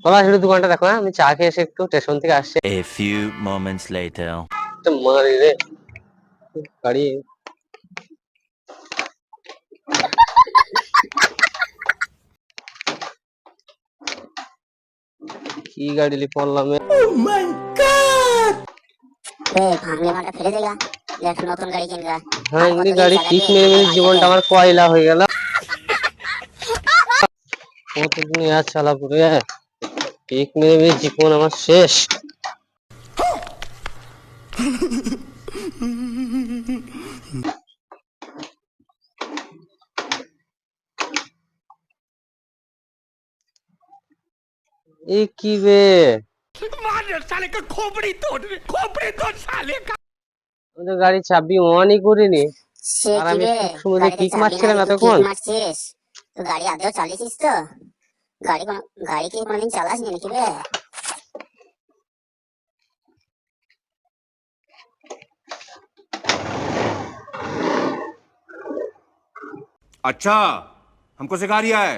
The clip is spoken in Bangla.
বাবা একটু দোকানটা দেখো, হ্যাঁ আমি চা খেয়ে এসে একটু স্টেশন থেকে আসছি। A few moments later. মারি রে গাড়ি। কি গাড়ি লি পড়লাম ভাঙলে মালটা ফেলে দেগা, একটা নতুন গাড়ি কিনগা। হ্যাঁ আর এমনি কতদিন গাড়ি চালাবি কিক মেরে এখন মেরে ভাই জীবনটা সাথে? আমার কয়লা হয়ে গেল। কতদিন আর চালাবো রে, কিক মেরে মেরে জীবন আমার শেষ। এ কি বে, আমি তো গাড়ি চাবি অনই করিনি, সে আর কি আমি বে, খুব সুন্দর গাড়িতে কিক চাবি না মারছিলাম দিয়ে তুই কিক এতক্ষণ। মারছিস? তো গাড়ি আদৌ চালিয়েছিস তো? গাড়ি কি কোনোদিন চালাসনি নাকি বে? अच्छा, हमको सिखा रिया है।